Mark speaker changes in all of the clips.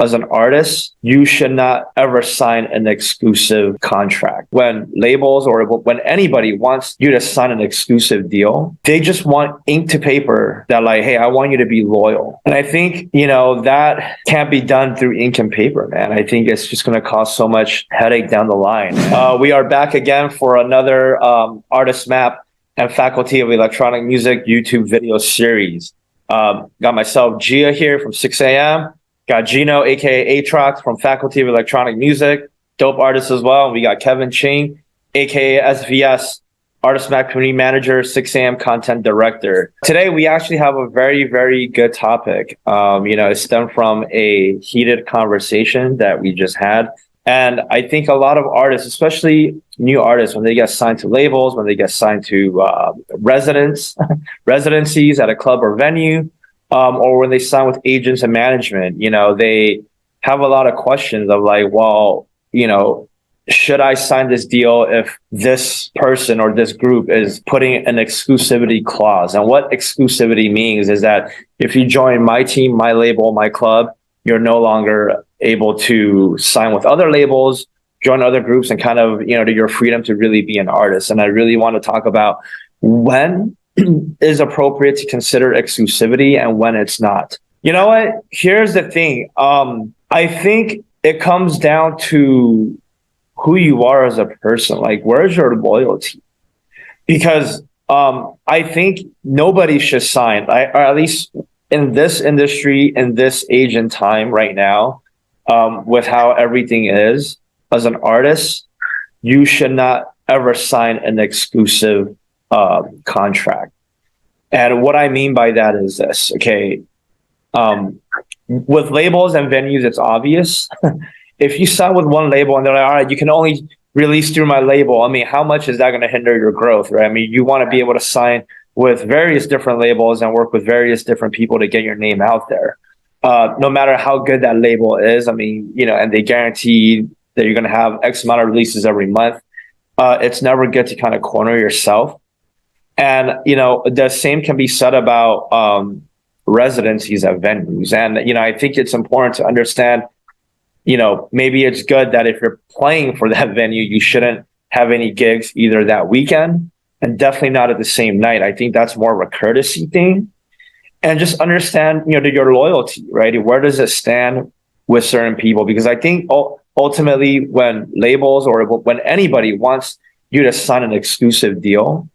Speaker 1: as an artist, you should not ever sign an exclusive contract. When labels or when anybody wants you to sign an exclusive deal, they just want ink to paper that like, hey, I want you to be loyal. And I think, that can't be done through ink and paper, man. I think it's just going to cause so much headache down the line. We are back again for another Artist Map and Faculty of Electronic Music YouTube video series. Got myself, Gia, here from 6 a.m., got Gino, aka Atrox, from Faculty of Electronic Music, dope artist as well. And we got Kevin Ching, aka SVS, Artist Map Community Manager, 6 a.m. Content Director. Today, we actually have a very, very good topic. It stemmed from a heated conversation that we just had. And I think a lot of artists, especially new artists, when they get signed to labels, when they get signed to residencies at a club or venue, or when they sign with agents and management, they have a lot of questions of like, well, should I sign this deal if this person or this group is putting an exclusivity clause? And what exclusivity means is that if you join my team, my label, my club, you're no longer able to sign with other labels, join other groups, and kind of, to your freedom to really be an artist. And I really want to talk about when is appropriate to consider exclusivity and when it's not. You know what? Here's the thing. I think it comes down to who you are as a person. Like, where's your loyalty? Because I think nobody should sign, or at least in this industry, in this age and time right now, with how everything is, as an artist, you should not ever sign an exclusive contract. And what I mean by that is this, okay? With labels and venues, it's obvious. If you sign with one label and they're like, all right, you can only release through my label, I mean, how much is that going to hinder your growth, right? I mean, you want to be able to sign with various different labels and work with various different people to get your name out there. No matter how good that label is, I mean, and they guarantee that you're going to have X amount of releases every month. It's never good to kind of corner yourself. And, the same can be said about residencies at venues. And, I think it's important to understand, maybe it's good that if you're playing for that venue, you shouldn't have any gigs either that weekend and definitely not at the same night. I think that's more of a courtesy thing. And just understand, your loyalty, right? Where does it stand with certain people? Because I think ultimately when labels or when anybody wants you to sign an exclusive deal,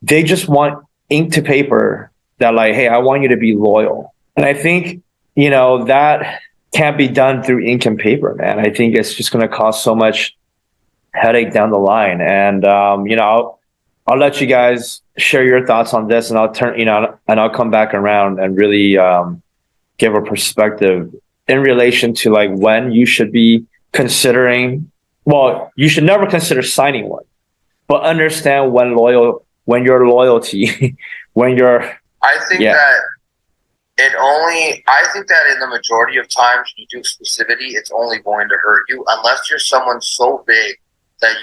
Speaker 1: they just want ink to paper that like, hey, I want you to be loyal. And I think, that can't be done through ink and paper, man. I think it's just going to cause so much headache down the line. And, I'll let you guys share your thoughts on this, and I'll come back around and really give a perspective in relation to like when you should be considering. Well, you should never consider signing one, but understand when your loyalty, when you're.
Speaker 2: I think that in the majority of times you do exclusivity, it's only going to hurt you unless you're someone so big that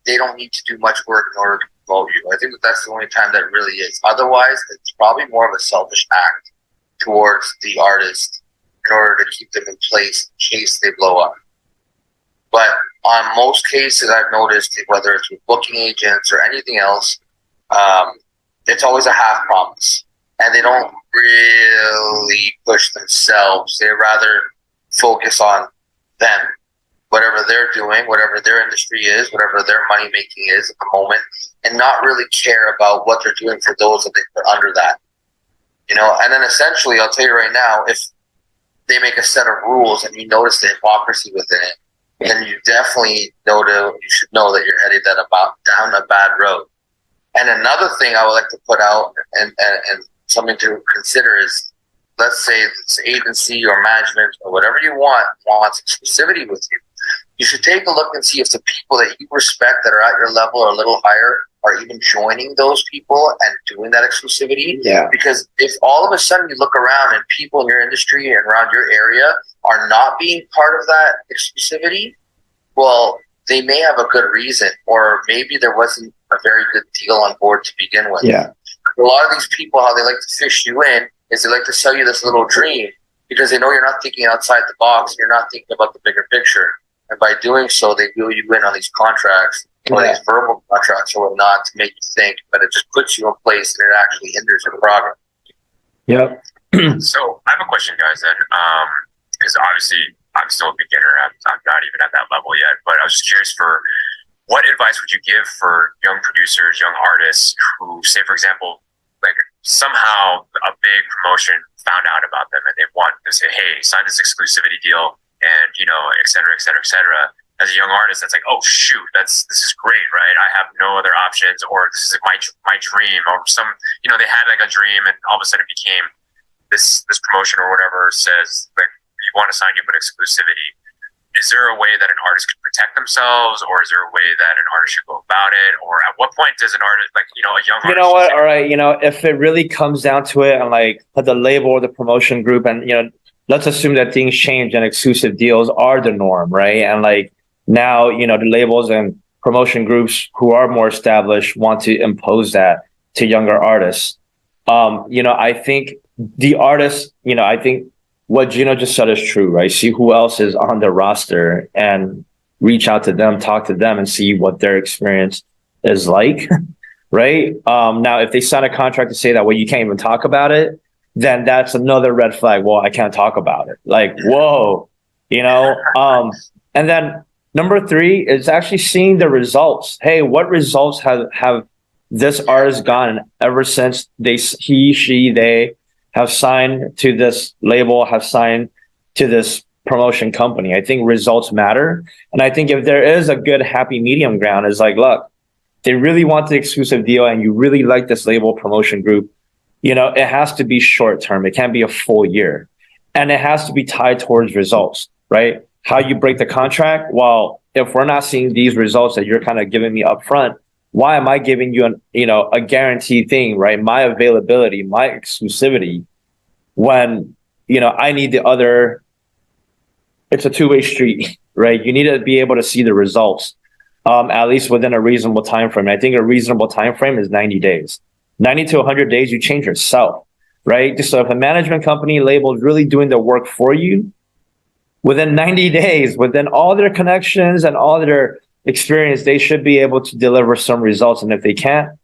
Speaker 2: they don't need to do much work in order to promote you. I think that's the only time that really is. Otherwise, it's probably more of a selfish act towards the artist in order to keep them in place in case they blow up. But on most cases, I've noticed, whether it's with booking agents or anything else, it's always a half promise. And they don't really push themselves. They rather focus on them. Whatever they're doing, whatever their industry is, whatever their money making is at the moment, and not really care about what they're doing for those that they put under that. And then essentially, I'll tell you right now, if they make a set of rules and you notice the hypocrisy within it, then you definitely you should know that you're headed down a bad road. And another thing I would like to put out and something to consider is, let's say this agency or management or whatever you wants exclusivity with you. You should take a look and see if the people that you respect that are at your level or a little higher are even joining those people and doing that exclusivity.
Speaker 1: Yeah.
Speaker 2: Because if all of a sudden you look around and people in your industry and around your area are not being part of that exclusivity, well, they may have a good reason, or maybe there wasn't a very good deal on board to begin with.
Speaker 1: Yeah.
Speaker 2: A lot of these people, how they like to fish you in is they like to sell you this little dream, because they know you're not thinking outside the box. You're not thinking about the bigger picture. And by doing so, they wheel you in on these contracts, or these verbal contracts or whatnot, to make you think, but it just puts you in place and it actually hinders your progress.
Speaker 1: Yep.
Speaker 3: So I have a question, guys, then, because obviously I'm still a beginner. I'm not even at that level yet, but I was just curious for what advice would you give for young producers, young artists who, say, for example, like somehow a big promotion found out about them and they want to say, hey, sign this exclusivity deal and, you know, et cetera, et cetera, et cetera. As a young artist, that's like, oh shoot, this is great, right? I have no other options, or this is my dream, or some, you know, they had like a dream and all of a sudden it became this promotion or whatever says like, we want to sign you, but exclusivity. Is there a way that an artist could protect themselves, or is there a way that an artist should go about it? Or at what point does an artist, like, you know, a young artist...
Speaker 1: You know what? All right. You know, if it really comes down to it and like the label or the promotion group, and, you know, let's assume that things change and exclusive deals are the norm, right? And like now, you know, the labels and promotion groups who are more established want to impose that to younger artists. You know, I think the artists, you know, I think what Gino just said is true, right? See who else is on the roster and reach out to them, talk to them and see what their experience is like, right? Now, if they sign a contract to say that, well, you can't even talk about it, then that's another red flag. Well, I can't talk about it. Like, whoa, you know? And then number 3 is actually seeing the results. Hey, what results have this artist gotten ever since they have signed to this label, have signed to this promotion company? I think results matter. And I think if there is a good happy medium ground, is like, look, they really want the exclusive deal and you really like this label promotion group, you know, it has to be short term. It can't be a full year. And it has to be tied towards results, right? How you break the contract? Well, if we're not seeing these results that you're kind of giving me up front, why am I giving you a guaranteed thing, right? My availability, my exclusivity, when, you know, I need the other. It's a two-way street, right? You need to be able to see the results, at least within a reasonable time frame. I think a reasonable time frame is 90 days. 90 to 100 days, you change yourself, right? So if a management company label is really doing the work for you, within 90 days, within all their connections and all their experience, they should be able to deliver some results. And if they can't,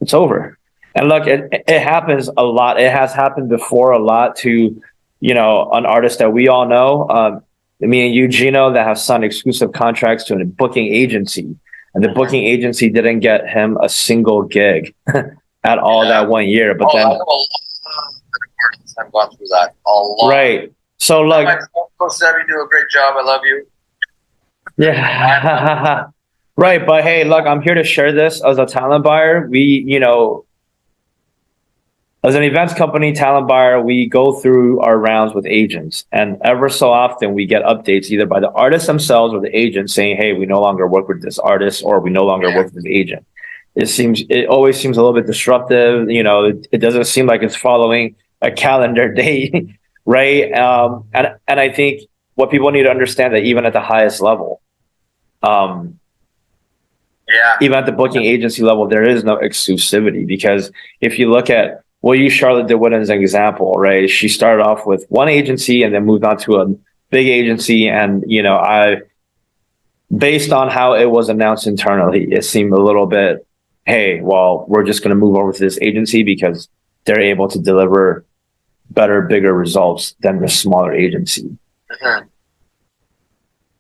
Speaker 1: it's over. And look, it happens a lot. It has happened before a lot to, you know, an artist that we all know, me and you, Gino, that have signed exclusive contracts to a booking agency. And the booking agency didn't get him a single gig at all that 1 year. But then,
Speaker 2: I know a lot of artists have gone through that. A lot.
Speaker 1: Right. So like,
Speaker 2: Coach Seb, you do a great job. I love you.
Speaker 1: Yeah. Right. But hey, look, I'm here to share this as a talent buyer. We, you know, as an events company, talent buyer, we go through our rounds with agents, and ever so often we get updates either by the artists themselves or the agent saying, hey, we no longer work with this artist, or we no longer work with this agent. It always seems a little bit disruptive. You know, it doesn't seem like it's following a calendar date, right? And I think what people need to understand that even at the highest level, even at the booking agency level, there is no exclusivity, because if you look at, we'll use Charlotte DeWitt as an example, right? She started off with one agency and then moved on to a big agency. And, you know, based on how it was announced internally, it seemed a little bit, hey, well, we're just going to move over to this agency because they're able to deliver better, bigger results than the smaller agency.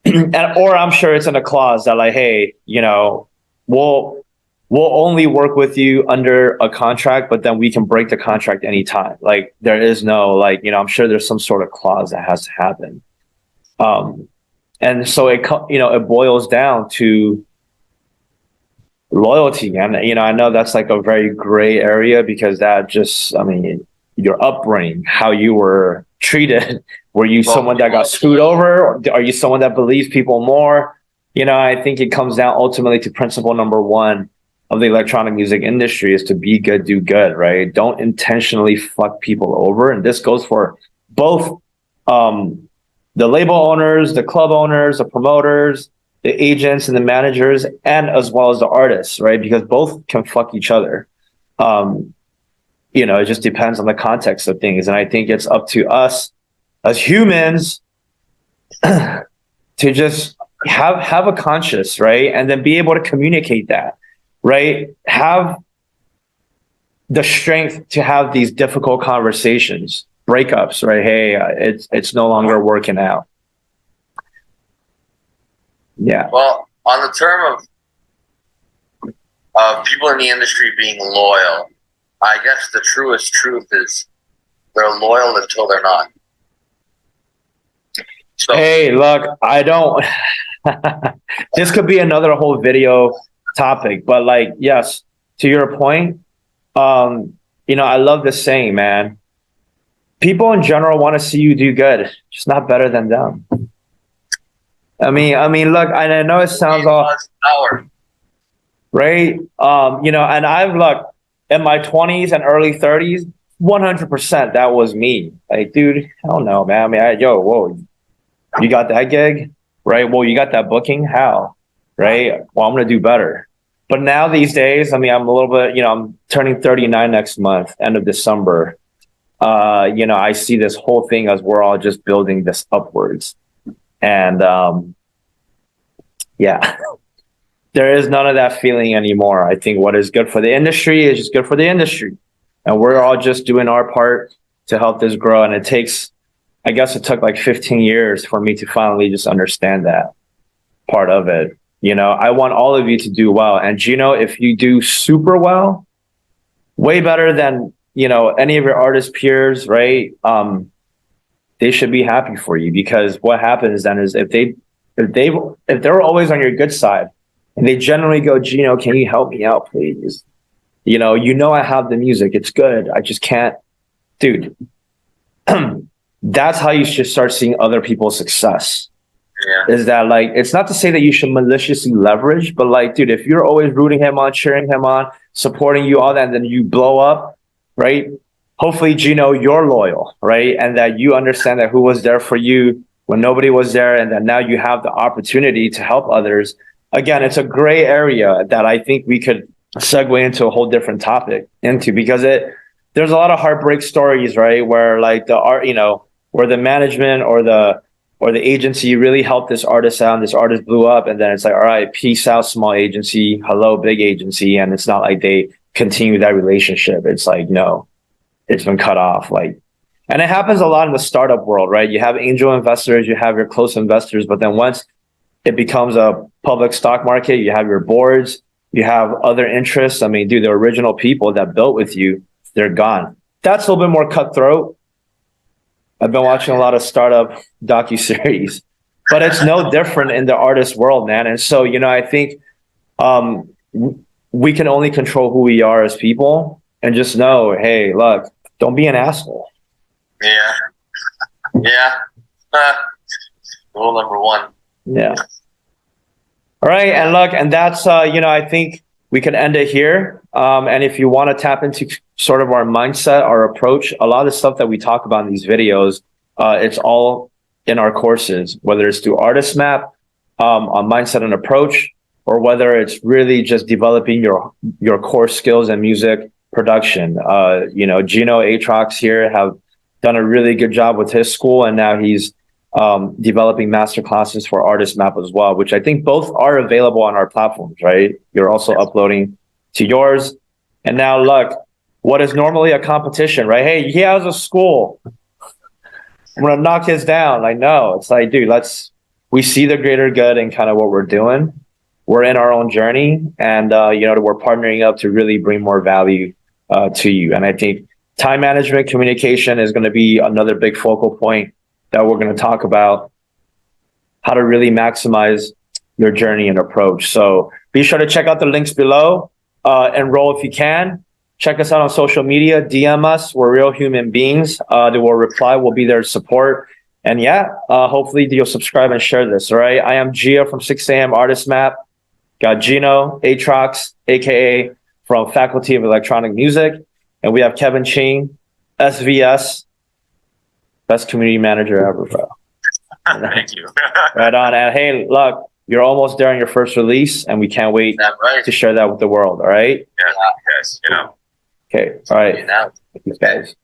Speaker 1: Or I'm sure it's in a clause that like, hey, you know, we'll only work with you under a contract, but then we can break the contract anytime. Like there is no, like, you know, I'm sure there's some sort of clause that has to happen. And so it boils down to loyalty. And, you know, I know that's like a very gray area, because that just, I mean, your upbringing, how you were treated. Were you someone that got screwed over? Or are you someone that believes people more? You know, I think it comes down ultimately to principle number 1 of the electronic music industry is to be good, do good, right? Don't intentionally fuck people over. And this goes for both the label owners, the club owners, the promoters, the agents and the managers, and as well as the artists, right? Because both can fuck each other. You know, it just depends on the context of things. And I think it's up to us as humans to just have a conscience, right? And then be able to communicate that, right? Have the strength to have these difficult conversations, breakups, right? Hey, it's no longer working out. Yeah.
Speaker 2: Well, on the term of people in the industry being loyal, I guess the truest truth is they're loyal until they're not. So,
Speaker 1: Hey, look, I don't. This could be another whole video topic, but like, yes, to your point, I love this saying, man. People in general want to see you do good, just not better than them. I mean, look, I know it sounds all
Speaker 2: power.
Speaker 1: right. And I've look in my 20s and early 30s, 100% that was me. Like, dude, hell no, man. I mean, whoa, you got that gig, right? Well, you got that booking. How, right? Well, I'm gonna do better. But now these days, I mean, I'm a little bit, I'm turning 39 next month, end of December. I see this whole thing as we're all just building this upwards. And yeah, there is none of that feeling anymore. I think what is good for the industry is just good for the industry. And we're all just doing our part to help this grow. And I guess it took like 15 years for me to finally just understand that part of it. I want all of you to do well. And Gino, if you do super well, way better than, any of your artist peers, right? They should be happy for you, because what happens then is if they're always on your good side and they generally go, Gino, can you help me out, please? I have the music. It's good. I just can't, dude. That's how you should start seeing other people's success.
Speaker 2: Yeah.
Speaker 1: Is that like, it's not to say that you should maliciously leverage, but like, dude, if you're always rooting him on, cheering him on, supporting you, all that, and then you blow up, right? Hopefully, Gino, you're loyal, right? And that you understand that who was there for you when nobody was there, and that now you have the opportunity to help others. Again, it's a gray area that I think we could segue into a whole different topic into, because there's a lot of heartbreak stories, right? Where like the art, where the management or the agency really helped this artist out, and this artist blew up, and then it's like, all right, peace out, small agency, hello, big agency. And it's not like they continue that relationship. It's like, no, it's been cut off. Like, and it happens a lot in the startup world, right? You have angel investors, you have your close investors, but then once it becomes a public stock market, you have your boards, you have other interests. I mean, dude, the original people that built with you, they're gone. That's a little bit more cutthroat. I've been watching a lot of startup docuseries, but it's no different in the artist world, man. And so, I think we can only control who we are as people, and just know, hey, look, don't be an asshole.
Speaker 2: Yeah. Yeah. Rule number one.
Speaker 1: Yeah. All right. And look, and that's, I think we can end it here. And if you want to tap into sort of our mindset, our approach, a lot of the stuff that we talk about in these videos, it's all in our courses, whether it's through Artist Map, on mindset and approach, or whether it's really just developing your core skills in music production. Gino Atrox here have done a really good job with his school, and now he's developing master classes for Artist Map as well, which I think both are available on our platforms, right? You're also uploading to yours. And now look, what is normally a competition, right? Hey, he has a school, I'm gonna knock his down. Like, no, it's like, dude, we see the greater good in kind of what we're doing. We're in our own journey, and we're partnering up to really bring more value to you. And I think time management, communication is going to be another big focal point that we're going to talk about, how to really maximize your journey and approach. So be sure to check out the links below. Enroll if you can. Check us out on social media. DM us. We're real human beings. They will reply. We'll be there to support. And hopefully you'll subscribe and share this. All right. I am Gia from 6 a.m. Artist Map. Got Gino Atrox, aka from Faculty of Electronic Music. And we have Kevin Ching, SVS, best community manager ever, bro.
Speaker 3: Thank you.
Speaker 1: Right on. And hey, look, you're almost there on your first release, and we can't wait to share that with the world. All right.
Speaker 3: Yeah. Yes.
Speaker 1: Okay. All right. Thank you guys.